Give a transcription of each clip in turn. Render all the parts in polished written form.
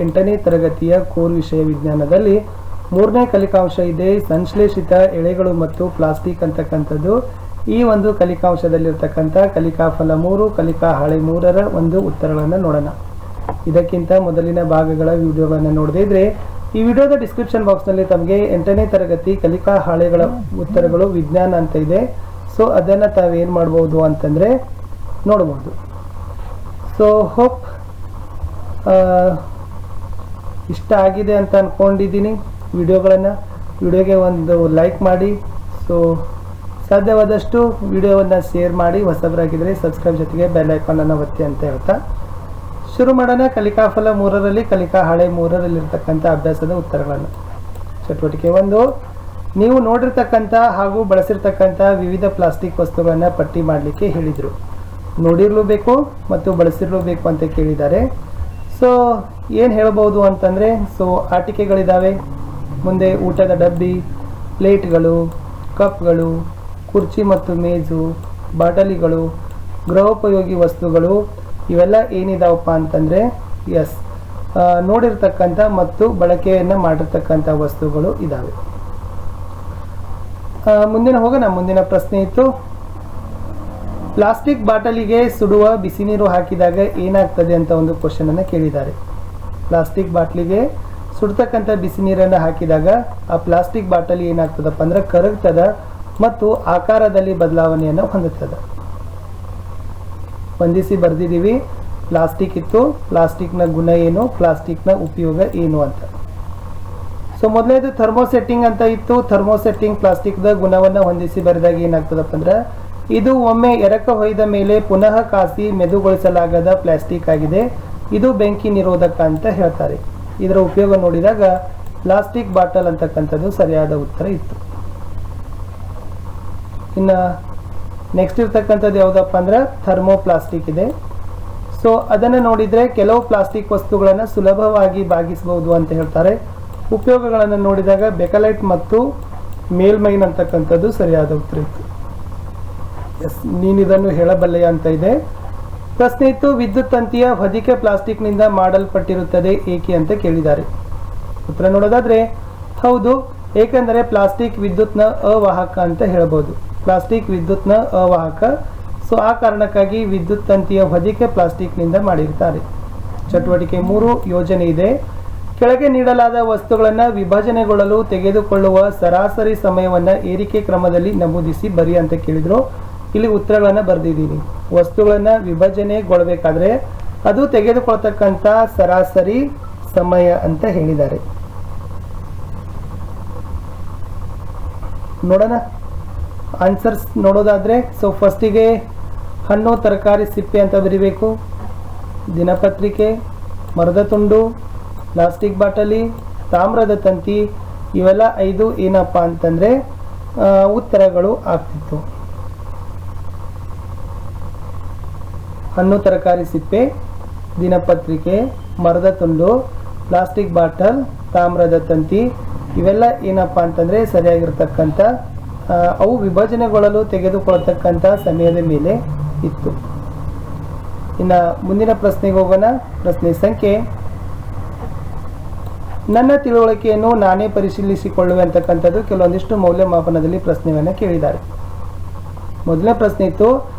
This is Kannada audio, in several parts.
8ನೇ ತರಗತಿಯ ಕೋರ್ ವಿಷಯ ವಿಜ್ಞಾನದಲ್ಲಿ 3ನೇ ಕಲಿಕಾಂಶ ಇದೆ ಸಂಶ್ಲೇಷಿತ ಎಳೆಗಳು ಮತ್ತು ಪ್ಲಾಸ್ಟಿಕ್ ಅಂತಕ್ಕಂಥದ್ದು. ಈ ಒಂದು ಕಲಿಕಾಂಶದಲ್ಲಿರ್ತಕ್ಕಂಥ ಕಲಿಕಾಫಲ 3 ಕಲಿಕಾ ಹಾಳೆ 3ರ ಒಂದು ಉತ್ತರಗಳನ್ನು ನೋಡೋಣ. ಇದಕ್ಕಿಂತ ಮೊದಲಿನ ಭಾಗಗಳ ವಿಡಿಯೋಗಳನ್ನು ನೋಡದೇ ಇದ್ರೆ ಈ ವಿಡಿಯೋದ ಡಿಸ್ಕ್ರಿಪ್ಷನ್ ಬಾಕ್ಸ್ನಲ್ಲಿ ತಮಗೆ 8ನೇ ತರಗತಿ ಕಲಿಕಾ ಹಾಳೆಗಳ ಉತ್ತರಗಳು ವಿಜ್ಞಾನ ಅಂತ ಇದೆ. ಸೊ ಅದನ್ನು ತಾವೇನು ಮಾಡ್ಬೋದು ಅಂತಂದರೆ ನೋಡ್ಬೋದು. ಸೊ ಹೋಪ್ ಇಷ್ಟ ಆಗಿದೆ ಅಂತ ಅಂದ್ಕೊಂಡಿದ್ದೀನಿ. ವಿಡಿಯೋಗೆ ಒಂದು ಲೈಕ್ ಮಾಡಿ. ಸೊ ಸಾಧ್ಯವಾದಷ್ಟು ವಿಡಿಯೋವನ್ನು ಶೇರ್ ಮಾಡಿ. ಹೊಸಬರಾಗಿದ್ದರೆ ಸಬ್ಸ್ಕ್ರೈಬ್ ಜೊತೆಗೆ ಬೆಲ್ ಐಕಾನನ್ನು ಒತ್ತಿ ಅಂತ ಹೇಳ್ತಾ ಶುರು ಮಾಡೋಣ. ಕಲಿಕಾಫಲ 3ರಲ್ಲಿ ಕಲಿಕಾ ಹಾಳೆ 3ರಲ್ಲಿರ್ತಕ್ಕಂಥ ಅಭ್ಯಾಸದ ಉತ್ತರಗಳನ್ನು. ಚಟುವಟಿಕೆ 1, ನೀವು ನೋಡಿರ್ತಕ್ಕಂಥ ಹಾಗೂ ಬಳಸಿರ್ತಕ್ಕಂಥ ವಿವಿಧ ಪ್ಲಾಸ್ಟಿಕ್ ವಸ್ತುಗಳನ್ನು ಪಟ್ಟಿ ಮಾಡಲಿಕ್ಕೆ ಹೇಳಿದರು. ನೋಡಿರಲೂಬೇಕು ಮತ್ತು ಬಳಸಿರಲೂಬೇಕು ಅಂತ ಕೇಳಿದ್ದಾರೆ. ಸೊ ಏನು ಹೇಳ್ಬೋದು ಅಂತಂದರೆ, ಸೊ ಆಟಿಕೆಗಳಿದ್ದಾವೆ, ಮುಂದೆ ಊಟದ ಡಬ್ಬಿ, ಪ್ಲೇಟ್ಗಳು, ಕಪ್ಗಳು, ಕುರ್ಚಿ ಮತ್ತು ಮೇಜು, ಬಾಟಲಿಗಳು, ಗೃಹೋಪಯೋಗಿ ವಸ್ತುಗಳು, ಇವೆಲ್ಲ ಏನಿದಾವಪ್ಪ ಅಂತಂದರೆ ನೋಡಿರ್ತಕ್ಕಂಥ ಮತ್ತು ಬಳಕೆಯನ್ನು ಮಾಡಿರ್ತಕ್ಕಂಥ ವಸ್ತುಗಳು ಇದ್ದಾವೆ. ಮುಂದಿನ ಪ್ರಶ್ನೆ ಇತ್ತು, ಪ್ಲಾಸ್ಟಿಕ್ ಬಾಟಲಿಗೆ ಸುಡುವ ಬಿಸಿ ನೀರು ಹಾಕಿದಾಗ ಏನಾಗ್ತದೆ ಅಂತ ಒಂದು ಕ್ವಶನ್ ಅನ್ನು ಕೇಳಿದ್ದಾರೆ. ಪ್ಲಾಸ್ಟಿಕ್ ಬಾಟ್ಲಿಗೆ ಸುಡ್ತಕ್ಕಂಥ ಬಿಸಿ ನೀರನ್ನು ಹಾಕಿದಾಗ ಆ ಪ್ಲಾಸ್ಟಿಕ್ ಬಾಟಲಿ ಏನಾಗ್ತದಪ್ಪ ಅಂದ್ರೆ ಕರಗ್ತದ ಮತ್ತು ಆಕಾರದಲ್ಲಿ ಬದಲಾವಣೆಯನ್ನು ಹೊಂದುತ್ತದೆ. ಹೊಂದಿಸಿ ಬರೆದಿದ್ದೀವಿ. ಪ್ಲಾಸ್ಟಿಕ್ ಇತ್ತು, ಪ್ಲಾಸ್ಟಿಕ್ನ ಗುಣ ಏನು, ಪ್ಲಾಸ್ಟಿಕ್ನ ಉಪಯೋಗ ಏನು ಅಂತ. ಸೊ ಮೊದಲನೇದು ಥರ್ಮೋಸೆಟ್ಟಿಂಗ್ ಅಂತ ಇತ್ತು. ಥರ್ಮೋಸೆಟ್ಟಿಂಗ್ ಪ್ಲಾಸ್ಟಿಕ್ದ ಗುಣವನ್ನು ಹೊಂದಿಸಿ ಬರೆದಾಗ ಏನಾಗ್ತದಪ್ಪ ಅಂದ್ರೆ ಇದು ಒಮ್ಮೆ ಎರಕ ಹೊಯ್ದ ಮೇಲೆ ಪುನಃ ಕಾಸಿ ಮೆದುಗೊಳಿಸಲಾಗದ ಪ್ಲಾಸ್ಟಿಕ್ ಆಗಿದೆ. ಇದು ಬೆಂಕಿ ನಿರೋಧಕ ಅಂತ ಹೇಳ್ತಾರೆ. ಇದರ ಉಪಯೋಗ ನೋಡಿದಾಗ ಪ್ಲಾಸ್ಟಿಕ್ ಬಾಟಲ್ ಅಂತಕ್ಕಂಥದ್ದು ಸರಿಯಾದ ಉತ್ತರ ಇತ್ತು. ಇನ್ನು ನೆಕ್ಸ್ಟ್ ಇರ್ತಕ್ಕಂಥದ್ದು ಯಾವುದಪ್ಪ ಅಂದ್ರೆ ಥರ್ಮೋ ಪ್ಲಾಸ್ಟಿಕ್ ಇದೆ. ಸೊ ಅದನ್ನು ನೋಡಿದರೆ ಕೆಲವು ಪ್ಲಾಸ್ಟಿಕ್ ವಸ್ತುಗಳನ್ನು ಸುಲಭವಾಗಿ ಬಾಗಿಸಬಹುದು ಅಂತ ಹೇಳ್ತಾರೆ. ಉಪಯೋಗಗಳನ್ನು ನೋಡಿದಾಗ ಬೆಕಲೈಟ್ ಮತ್ತು ಮೇಲ್ಮೈನ್ ಅಂತಕ್ಕಂಥದ್ದು ಸರಿಯಾದ ಉತ್ತರ ಇತ್ತು. ನೀನಿದನ್ನು ಹೇಳಬಲ್ಲೆಯ ಅಂತ ಇದೆ. ಪ್ರಶ್ನೆ ಇತ್ತು, ವಿದ್ಯುತ್ ತಂತಿಯ ಹೊದಿಕೆ ಪ್ಲಾಸ್ಟಿಕ್ನಿಂದ ಮಾಡಲ್ಪಟ್ಟಿರುತ್ತದೆ ಏಕೆ ಅಂತ ಕೇಳಿದ್ದಾರೆ. ಉತ್ತರ ನೋಡೋದಾದ್ರೆ ಹೌದು, ಏಕೆಂದರೆ ಪ್ಲಾಸ್ಟಿಕ್ ವಿದ್ಯುತ್ನ ಅವಾಹಕ ಅಂತ ಹೇಳ್ಬೋದು. ಪ್ಲಾಸ್ಟಿಕ್ ವಿದ್ಯುತ್ನ ಅವಾಹಕ. ಸೊ ಆ ಕಾರಣಕ್ಕಾಗಿ ವಿದ್ಯುತ್ ತಂತಿಯ ಹೊದಿಕೆ ಪ್ಲಾಸ್ಟಿಕ್ನಿಂದ ಮಾಡಿರ್ತಾರೆ. ಚಟುವಟಿಕೆ 3 ಯೋಜನೆ ಇದೆ. ಕೆಳಗೆ ನೀಡಲಾದ ವಸ್ತುಗಳನ್ನು ವಿಭಜನೆಗೊಳ್ಳಲು ತೆಗೆದುಕೊಳ್ಳುವ ಸರಾಸರಿ ಸಮಯವನ್ನು ಏರಿಕೆ ಕ್ರಮದಲ್ಲಿ ನಮೂದಿಸಿ ಬರಿ ಅಂತ ಕೇಳಿದ್ರು. ಇಲ್ಲಿ ಉತ್ತರಗಳನ್ನು ಬರೆದಿದ್ದೀನಿ. ವಸ್ತುಗಳನ್ನು ವಿಭಜನೆಗೊಳ್ಳಬೇಕಾದ್ರೆ ಅದು ತೆಗೆದುಕೊಳ್ತಕ್ಕಂಥ ಸರಾಸರಿ ಸಮಯ ಅಂತ ಹೇಳಿದ್ದಾರೆ. ನೋಡೋಣ ಆನ್ಸರ್ಸ್ ನೋಡೋದಾದ್ರೆ, ಸೊ ಫಸ್ಟಿಗೆ ಹಣ್ಣು ತರಕಾರಿ ಸಿಪ್ಪೆ ಅಂತ ಬರಿಬೇಕು. ದಿನಪತ್ರಿಕೆ, ಮರದ ತುಂಡು, ಪ್ಲಾಸ್ಟಿಕ್ ಬಾಟಲಿ, ತಾಮ್ರದ ತಂತಿ, ಇವೆಲ್ಲ 5 ಏನಪ್ಪ ಅಂತಂದರೆ ಉತ್ತರಗಳು ಆಗ್ತಿತ್ತು. ಹಣ್ಣು ತರಕಾರಿ ಸಿಪ್ಪೆ, ದಿನಪತ್ರಿಕೆ, ಮರದ ತುಂಡು, ಪ್ಲಾಸ್ಟಿಕ್ ಬಾಟಲ್, ತಾಮ್ರದ ತಂತಿ, ಇವೆಲ್ಲ ಏನಪ್ಪ ಅಂತಂದರೆ ಸರಿಯಾಗಿರ್ತಕ್ಕಂಥ ಅವು ವಿಭಜನೆಗೊಳ್ಳಲು ತೆಗೆದುಕೊಳ್ಳತಕ್ಕಂಥ ಸಮಯದ ಮೇಲೆ ಇತ್ತು. ಇನ್ನು ಮುಂದಿನ ಪ್ರಶ್ನೆಗೆ ಹೋಗೋಣ. ಪ್ರಶ್ನೆ ಸಂಖ್ಯೆ, ನನ್ನ ತಿಳುವಳಿಕೆಯನ್ನು ನಾನೇ ಪರಿಶೀಲಿಸಿಕೊಳ್ಳುವೆ ಅಂತಕ್ಕಂಥದ್ದು ಕೆಲವೊಂದಿಷ್ಟು ಮೌಲ್ಯಮಾಪನದಲ್ಲಿ ಪ್ರಶ್ನೆಯನ್ನು ಕೇಳಿದ್ದಾರೆ. ಮೊದಲನೇ ಪ್ರಶ್ನೆ ಇತ್ತು,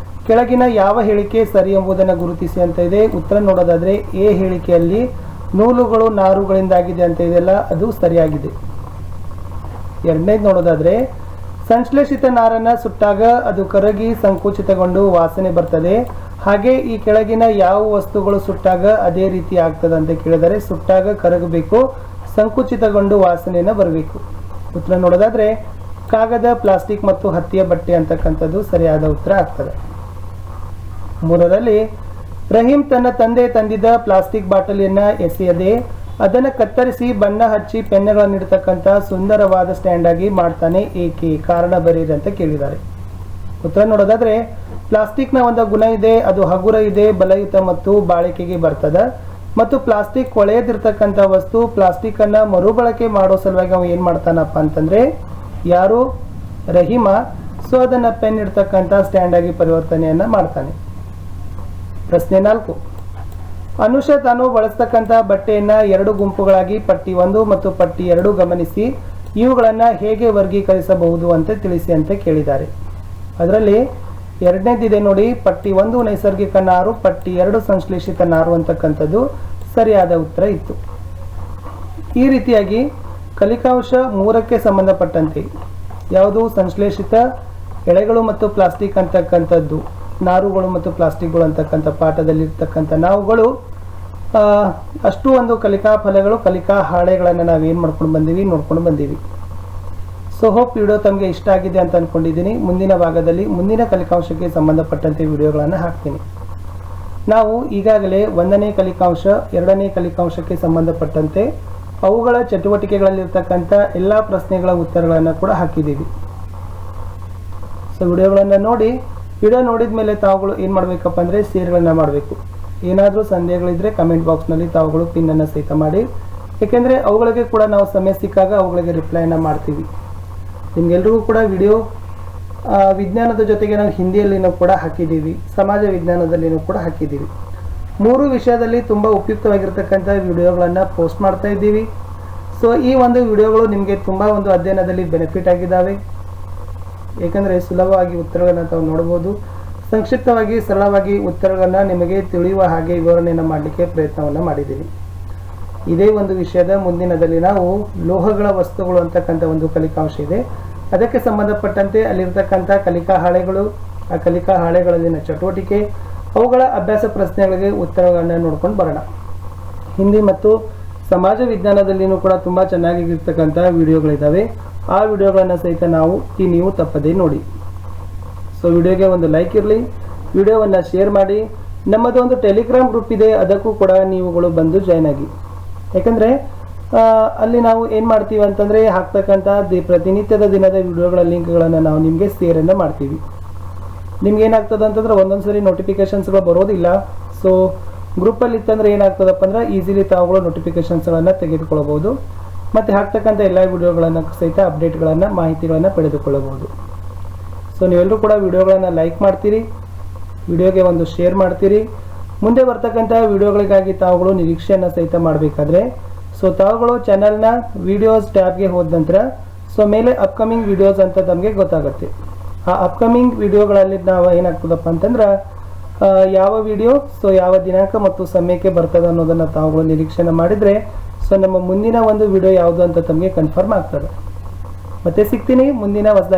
ಕೆಳಗಿನ ಯಾವ ಹೇಳಿಕೆ ಸರಿ ಎಂಬುದನ್ನು ಗುರುತಿಸಿ ಅಂತ ಇದೆ. ಉತ್ತರ ನೋಡೋದಾದ್ರೆ ಎ ಹೇಳಿಕೆಯಲ್ಲಿ ನೂಲುಗಳು ನಾರುಗಳಿಂದಾಗಿದೆ ಅಂತ ಇದೆಯಲ್ಲ, ಅದು ಸರಿಯಾಗಿದೆ. ಎರಡನೇದು ನೋಡೋದಾದ್ರೆ ಸಂಶ್ಲೇಷಿತ ನಾರನ್ನು ಸುಟ್ಟಾಗ ಅದು ಕರಗಿ ಸಂಕುಚಿತಗೊಂಡು ವಾಸನೆ ಬರ್ತದೆ. ಹಾಗೆ ಈ ಕೆಳಗಿನ ಯಾವ ವಸ್ತುಗಳು ಸುಟ್ಟಾಗ ಅದೇ ರೀತಿ ಆಗ್ತದೆ ಅಂತ ಕೇಳಿದರೆ ಸುಟ್ಟಾಗ ಕರಗಬೇಕು, ಸಂಕುಚಿತಗೊಂಡು ವಾಸನೆಯನ್ನು ಬರಬೇಕು. ಉತ್ತರ ನೋಡೋದಾದ್ರೆ ಕಾಗದ, ಪ್ಲಾಸ್ಟಿಕ್ ಮತ್ತು ಹತ್ತಿಯ ಬಟ್ಟೆ ಅಂತಕ್ಕಂಥದ್ದು ಸರಿಯಾದ ಉತ್ತರ ಆಗ್ತದೆ. 3ರಲ್ಲಿ ರಹೀಂ ತನ್ನ ತಂದೆ ತಂದಿದ್ದ ಪ್ಲಾಸ್ಟಿಕ್ ಬಾಟಲಿಯನ್ನು ಎಸೆಯದೆ ಅದನ್ನು ಕತ್ತರಿಸಿ ಬಣ್ಣ ಹಚ್ಚಿ ಪೆನ್ನುಗಳನ್ನಿಡ್ತಕ್ಕಂಥ ಸುಂದರವಾದ ಸ್ಟ್ಯಾಂಡ್ ಆಗಿ ಮಾಡ್ತಾನೆ ಏಕೆ, ಕಾರಣ ಬರೀರಿ ಅಂತ ಕೇಳಿದ್ದಾರೆ. ಉತ್ತರ ನೋಡೋದಾದ್ರೆ ಪ್ಲಾಸ್ಟಿಕ್ನ ಒಂದು ಗುಣ ಇದೆ, ಅದು ಹಗುರ ಇದೆ, ಬಲಯುತ ಮತ್ತು ಬಾಳಿಕೆಗೆ ಬರ್ತದೆ. ಮತ್ತು ಪ್ಲಾಸ್ಟಿಕ್ ಕೊಳೆಯದಿರ್ತಕ್ಕಂಥ ವಸ್ತು. ಪ್ಲಾಸ್ಟಿಕ್ ಅನ್ನ ಮರುಬಳಕೆ ಮಾಡೋ ಸಲುವಾಗಿ ಅವ ಏನು ಮಾಡ್ತಾನಪ್ಪ ಅಂತಂದ್ರೆ ಯಾರು ರಹೀಮ. ಸೊ ಅದನ್ನು ಪೆನ್ ಇಡ್ತಕ್ಕಂಥ ಸ್ಟ್ಯಾಂಡ್ ಆಗಿ ಪರಿವರ್ತನೆಯನ್ನು ಮಾಡ್ತಾನೆ. ಪ್ರಶ್ನೆ 4, ಅನುಷ ತಾನು ಬಳಸ್ತಕ್ಕಂಥ ಬಟ್ಟೆಯನ್ನ 2 ಗುಂಪುಗಳಾಗಿ ಪಟ್ಟಿ 1 ಮತ್ತು ಪಟ್ಟಿ 2 ಗಮನಿಸಿ ಇವುಗಳನ್ನು ಹೇಗೆ ವರ್ಗೀಕರಿಸಬಹುದು ಅಂತ ತಿಳಿಸಿ ಅಂತ ಕೇಳಿದ್ದಾರೆ. ಅದರಲ್ಲಿ ಎರಡನೇದಿದೆ ನೋಡಿ, ಪಟ್ಟಿ 1 ನೈಸರ್ಗಿಕ ನಾರು, ಪಟ್ಟಿ 2 ಸಂಶ್ಲೇಷಿತ ನಾರು ಅಂತಕ್ಕಂಥದ್ದು ಸರಿಯಾದ ಉತ್ತರ ಇತ್ತು. ಈ ರೀತಿಯಾಗಿ ಕಲಿಕಾಂಶ 3ಕ್ಕೆ ಸಂಬಂಧಪಟ್ಟಂತೆ ಯಾವುದು ಸಂಶ್ಲೇಷಿತ ಎಳೆಗಳು ಮತ್ತು ಪ್ಲಾಸ್ಟಿಕ್ ಅಂತಕ್ಕಂಥದ್ದು, ನಾರುಗಳು ಮತ್ತು ಪ್ಲಾಸ್ಟಿಕ್ಗಳು ಅಂತಕ್ಕಂಥ ಪಾಠದಲ್ಲಿರ್ತಕ್ಕಂಥ ನಾವುಗಳು ಅಷ್ಟು ಒಂದು ಕಲಿಕಾ ಫಲಗಳು, ಕಲಿಕಾ ಹಾಳೆಗಳನ್ನು ನಾವೇನು ನೋಡ್ಕೊಂಡು ಬಂದೀವಿ. ಸೊ ಹೋಪ್ ವಿಡಿಯೋ ತಮಗೆ ಇಷ್ಟ ಆಗಿದೆ ಅಂತ ಅಂದ್ಕೊಂಡಿದ್ದೀನಿ. ಮುಂದಿನ ಭಾಗದಲ್ಲಿ ಮುಂದಿನ ಕಲಿಕಾಂಶಕ್ಕೆ ಸಂಬಂಧಪಟ್ಟಂತೆ ವಿಡಿಯೋಗಳನ್ನು ಹಾಕ್ತೀನಿ. ನಾವು ಈಗಾಗಲೇ 1ನೇ ಕಲಿಕಾಂಶ 2ನೇ ಕಲಿಕಾಂಶಕ್ಕೆ ಸಂಬಂಧಪಟ್ಟಂತೆ ಅವುಗಳ ಚಟುವಟಿಕೆಗಳಲ್ಲಿರ್ತಕ್ಕಂಥ ಎಲ್ಲ ಪ್ರಶ್ನೆಗಳ ಉತ್ತರಗಳನ್ನು ಕೂಡ ಹಾಕಿದ್ದೀವಿ. ಸೊ ವಿಡಿಯೋಗಳನ್ನು ನೋಡಿ, ವಿಡಿಯೋ ನೋಡಿದ ಮೇಲೆ ತಾವುಗಳು ಏನು ಮಾಡಬೇಕಪ್ಪ ಅಂದರೆ ಶೇರ್ಗಳನ್ನು ಮಾಡಬೇಕು. ಏನಾದರೂ ಸಂದೇಹಗಳಿದ್ದರೆ ಕಮೆಂಟ್ ಬಾಕ್ಸ್ನಲ್ಲಿ ತಾವುಗಳು ಪಿನ್ನನ್ನು ಸಹಿತ ಮಾಡಿ, ಏಕೆಂದರೆ ಅವುಗಳಿಗೆ ಕೂಡ ನಾವು ಸಮಯ ಸಿಕ್ಕಾಗ ಅವುಗಳಿಗೆ ರಿಪ್ಲೈನ ಮಾಡ್ತೀವಿ. ನಿಮಗೆಲ್ರಿಗೂ ಕೂಡ ವಿಡಿಯೋ ವಿಜ್ಞಾನದ ಜೊತೆಗೆ ನಾವು ಹಿಂದಿಯಲ್ಲಿನೂ ಕೂಡ ಹಾಕಿದ್ದೀವಿ, ಸಮಾಜ ವಿಜ್ಞಾನದಲ್ಲಿನೂ ಕೂಡ ಹಾಕಿದ್ದೀವಿ. 3 ವಿಷಯದಲ್ಲಿ ತುಂಬ ಉಪಯುಕ್ತವಾಗಿರ್ತಕ್ಕಂಥ ವಿಡಿಯೋಗಳನ್ನು ಪೋಸ್ಟ್ ಮಾಡ್ತಾ ಇದ್ದೀವಿ. ಸೊ ಈ ಒಂದು ವಿಡಿಯೋಗಳು ನಿಮಗೆ ತುಂಬ ಒಂದು ಅಧ್ಯಯನದಲ್ಲಿ ಬೆನಿಫಿಟ್ ಆಗಿದ್ದಾವೆ. ಏಕೆಂದರೆ ಸುಲಭವಾಗಿ ಉತ್ತರಗಳನ್ನು ತಾವು ನೋಡ್ಬೋದು. ಸಂಕ್ಷಿಪ್ತವಾಗಿ ಸರಳವಾಗಿ ಉತ್ತರಗಳನ್ನು ನಿಮಗೆ ತಿಳಿಯುವ ಹಾಗೆ ವಿವರಣೆಯನ್ನು ಮಾಡಲಿಕ್ಕೆ ಪ್ರಯತ್ನವನ್ನು ಮಾಡಿದ್ದೀನಿ. ಇದೇ ಒಂದು ವಿಷಯದ ಮುಂದಿನದಲ್ಲಿ ನಾವು ಲೋಹಗಳ ವಸ್ತುಗಳು ಅಂತಕ್ಕಂಥ ಒಂದು ಕಲಿಕಾಂಶ ಇದೆ. ಅದಕ್ಕೆ ಸಂಬಂಧಪಟ್ಟಂತೆ ಅಲ್ಲಿರ್ತಕ್ಕಂಥ ಕಲಿಕಾ ಹಾಳೆಗಳು, ಆ ಕಲಿಕಾ ಹಾಳೆಗಳಲ್ಲಿನ ಚಟುವಟಿಕೆ, ಅವುಗಳ ಅಭ್ಯಾಸ ಪ್ರಶ್ನೆಗಳಿಗೆ ಉತ್ತರಗಳನ್ನು ನೋಡ್ಕೊಂಡು ಬರೋಣ. ಹಿಂದಿ ಮತ್ತು ಸಮಾಜ ವಿಜ್ಞಾನದಲ್ಲಿನೂ ಕೂಡ ತುಂಬ ಚೆನ್ನಾಗಿರ್ತಕ್ಕಂಥ ವಿಡಿಯೋಗಳಿದ್ದಾವೆ. ಆ ವಿಡಿಯೋಗಳನ್ನು ಸಹಿತ ನೀವು ತಪ್ಪದೇ ನೋಡಿ. ಸೊ ವಿಡಿಯೋಗೆ ಒಂದು ಲೈಕ್ ಇರಲಿ, ವಿಡಿಯೋವನ್ನು ಶೇರ್ ಮಾಡಿ. ನಮ್ಮದು ಒಂದು ಟೆಲಿಗ್ರಾಮ್ ಗ್ರೂಪ್ ಇದೆ, ಅದಕ್ಕೂ ಕೂಡ ನೀವುಗಳು ಬಂದು ಜಾಯ್ನ್ ಆಗಿ. ಯಾಕಂದರೆ ಅಲ್ಲಿ ನಾವು ಏನು ಮಾಡ್ತೀವಿ ಅಂತಂದರೆ ಹಾಕ್ತಕ್ಕಂಥ ಪ್ರತಿನಿತ್ಯದ ದಿನದ ವಿಡಿಯೋಗಳ ಲಿಂಕ್ಗಳನ್ನು ನಾವು ನಿಮಗೆ ಶೇರನ್ನು ಮಾಡ್ತೀವಿ. ನಿಮ್ಗೆ ಏನಾಗ್ತದೆ ಅಂತಂದ್ರೆ ಒಂದೊಂದು ಸರಿ ನೋಟಿಫಿಕೇಶನ್ಸ್ಗಳು ಬರೋದಿಲ್ಲ. ಸೊ ಗ್ರೂಪಲ್ಲಿ ಇತ್ತಂದ್ರೆ ಏನಾಗ್ತದಪ್ಪ ಅಂದ್ರೆ ಈಸಿಲಿ ತಾವುಗಳು ನೋಟಿಫಿಕೇಶನ್ಸ್ಗಳನ್ನು ತೆಗೆದುಕೊಳ್ಳಬಹುದು ಮತ್ತು ಹಾಕ್ತಕ್ಕಂಥ ಎಲ್ಲ ವಿಡಿಯೋಗಳನ್ನು ಸಹಿತ ಅಪ್ಡೇಟ್ಗಳನ್ನು, ಮಾಹಿತಿಗಳನ್ನು ಪಡೆದುಕೊಳ್ಳಬಹುದು. ಸೊ ನೀವೆಲ್ಲರೂ ಕೂಡ ವಿಡಿಯೋಗಳನ್ನು ಲೈಕ್ ಮಾಡ್ತೀರಿ, ವಿಡಿಯೋಗೆ ಒಂದು ಶೇರ್ ಮಾಡ್ತೀರಿ. ಮುಂದೆ ಬರ್ತಕ್ಕಂಥ ವಿಡಿಯೋಗಳಿಗಾಗಿ ತಾವುಗಳು ನಿರೀಕ್ಷೆಯನ್ನು ಸಹಿತ ಮಾಡಬೇಕಾದ್ರೆ ಸೊ ತಾವುಗಳು ಚಾನಲ್ನ ವಿಡಿಯೋಸ್ ಟ್ಯಾಬ್ಗೆ ಹೋದ ನಂತರ ಸೊ ಮೇಲೆ ಅಪ್ಕಮಿಂಗ್ ವಿಡಿಯೋಸ್ ಅಂತ ತಮಗೆ ಗೊತ್ತಾಗುತ್ತೆ. ಆ ಅಪ್ಕಮಿಂಗ್ ವಿಡಿಯೋಗಳಲ್ಲಿ ನಾವು ಏನಾಗ್ತದಪ್ಪ ಅಂತಂದ್ರೆ ಯಾವ ವಿಡಿಯೋ ಸೊ ಯಾವ ದಿನಾಂಕ ಮತ್ತು ಸಮಯಕ್ಕೆ ಬರ್ತದೆ ಅನ್ನೋದನ್ನು ತಾವುಗಳು ನಿರೀಕ್ಷೆನ ಮಾಡಿದರೆ ಸೊ ನಮ್ಮ ಮುಂದಿನ ಒಂದು ವಿಡಿಯೋ ಯಾವುದು ಅಂತ ತಮಗೆ ಕನ್ಫರ್ಮ್ ಆಗ್ತದೆ. ಮತ್ತೆ ಸಿಗ್ತೀನಿ ಮುಂದಿನ ಹೊಸದಾಗಿ